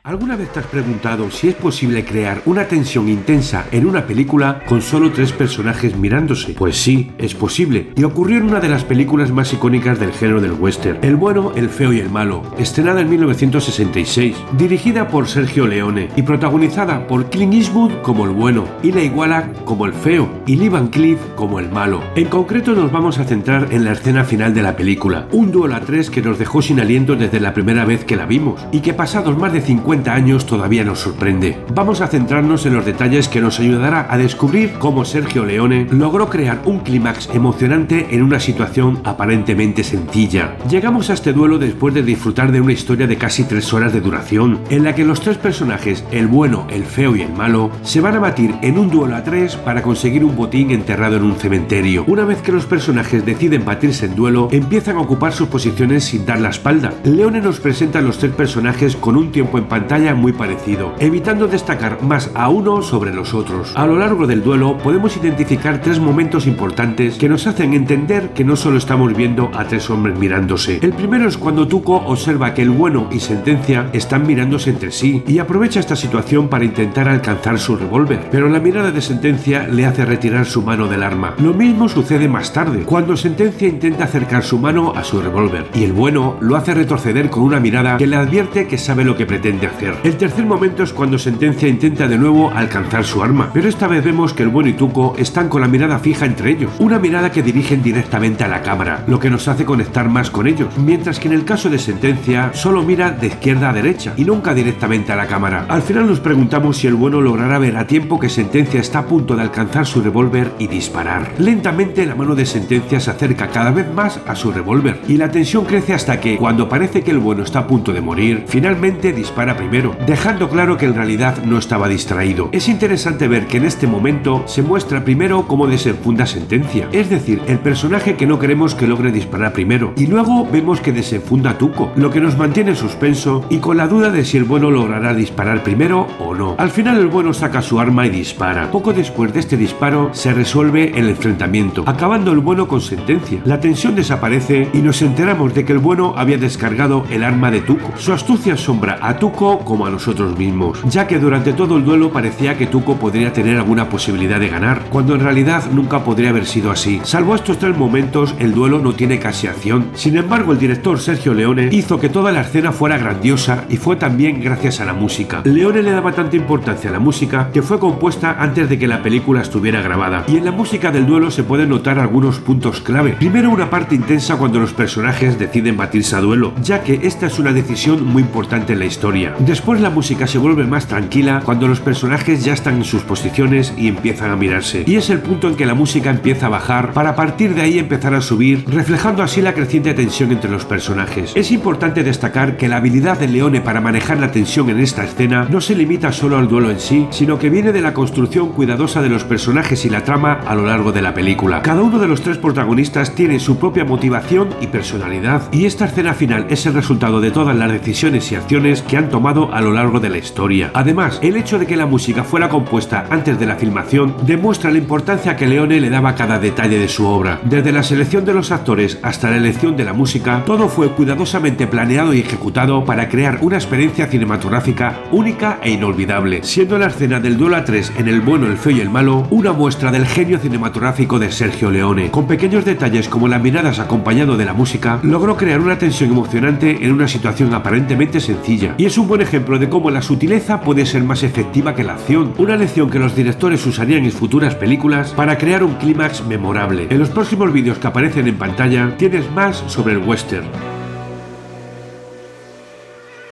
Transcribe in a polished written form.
¿Alguna vez te has preguntado si es posible crear una tensión intensa en una película con solo 3 personajes mirándose? Pues sí, es posible, y ocurrió en una de las películas más icónicas del género del western, El bueno, el feo y el malo, estrenada en 1966, dirigida por Sergio Leone y protagonizada por Clint Eastwood como el bueno, Eli Wallach como el feo y Lee Van Cleef como el malo. En concreto nos vamos a centrar en la escena final de la película, un duelo a 3 que nos dejó sin aliento desde la primera vez que la vimos y que pasados más de 50 años todavía nos sorprende. Vamos a centrarnos en los detalles que nos ayudará a descubrir cómo Sergio Leone logró crear un clímax emocionante en una situación aparentemente sencilla. Llegamos a este duelo después de disfrutar de una historia de casi 3 horas de duración, en la que los 3 personajes, el bueno, el feo y el malo, se van a batir en un duelo a 3 para conseguir un botín enterrado en un cementerio. Una vez que los personajes deciden batirse en duelo, empiezan a ocupar sus posiciones sin dar la espalda. Leone nos presenta a los 3 personajes con un tiempo en pantalla muy parecido, evitando destacar más a uno sobre los otros. A lo largo del duelo podemos identificar 3 momentos importantes que nos hacen entender que no solo estamos viendo a 3 hombres mirándose. El primero es cuando Tuco observa que el bueno y Sentencia están mirándose entre sí y aprovecha esta situación para intentar alcanzar su revólver, pero la mirada de Sentencia le hace retirar su mano del arma. Lo mismo sucede más tarde, cuando Sentencia intenta acercar su mano a su revólver y el bueno lo hace retroceder con una mirada que le advierte que sabe lo que pretende hacer. El tercer momento es cuando Sentencia intenta de nuevo alcanzar su arma, pero esta vez vemos que el bueno y Tuco están con la mirada fija entre ellos, una mirada que dirigen directamente a la cámara, lo que nos hace conectar más con ellos, mientras que en el caso de Sentencia solo mira de izquierda a derecha y nunca directamente a la cámara. Al final nos preguntamos si el bueno logrará ver a tiempo que Sentencia está a punto de alcanzar su revólver y disparar. Lentamente la mano de Sentencia se acerca cada vez más a su revólver y la tensión crece hasta que, cuando parece que el bueno está a punto de morir, finalmente dispara primero, dejando claro que en realidad no estaba distraído. Es interesante ver que en este momento se muestra primero cómo desenfunda Sentencia, es decir, el personaje que no queremos que logre disparar primero, y luego vemos que desenfunda a Tuco, lo que nos mantiene en suspenso y con la duda de si el bueno logrará disparar primero o no. Al final el bueno saca su arma y dispara. Poco después de este disparo se resuelve el enfrentamiento, acabando el bueno con Sentencia. La tensión desaparece y nos enteramos de que el bueno había descargado el arma de Tuco. Su astucia asombra a Tuco como a nosotros mismos, ya que durante todo el duelo parecía que Tuco podría tener alguna posibilidad de ganar, cuando en realidad nunca podría haber sido así. Salvo estos 3 momentos, el duelo no tiene casi acción. Sin embargo, el director Sergio Leone hizo que toda la escena fuera grandiosa y fue también gracias a la música. Leone le daba tanta importancia a la música que fue compuesta antes de que la película estuviera grabada, y en la música del duelo se pueden notar algunos puntos clave. Primero, una parte intensa cuando los personajes deciden batirse a duelo, ya que esta es una decisión muy importante en la historia. Después la música se vuelve más tranquila cuando los personajes ya están en sus posiciones y empiezan a mirarse, y es el punto en que la música empieza a bajar para a partir de ahí empezar a subir, reflejando así la creciente tensión entre los personajes. Es importante destacar que la habilidad de Leone para manejar la tensión en esta escena no se limita solo al duelo en sí, sino que viene de la construcción cuidadosa de los personajes y la trama a lo largo de la película. Cada uno de los 3 protagonistas tiene su propia motivación y personalidad, y esta escena final es el resultado de todas las decisiones y acciones que han tomado a lo largo de la historia. Además, el hecho de que la música fuera compuesta antes de la filmación demuestra la importancia que Leone le daba a cada detalle de su obra. Desde la selección de los actores hasta la elección de la música, todo fue cuidadosamente planeado y ejecutado para crear una experiencia cinematográfica única e inolvidable, siendo la escena del duelo a 3 en El bueno, el feo y el malo una muestra del genio cinematográfico de Sergio Leone. Con pequeños detalles como las miradas acompañado de la música, logró crear una tensión emocionante en una situación aparentemente sencilla, y es un buen ejemplo de cómo la sutileza puede ser más efectiva que la acción, una lección que los directores usarían en futuras películas para crear un clímax memorable. En los próximos vídeos que aparecen en pantalla tienes más sobre el western.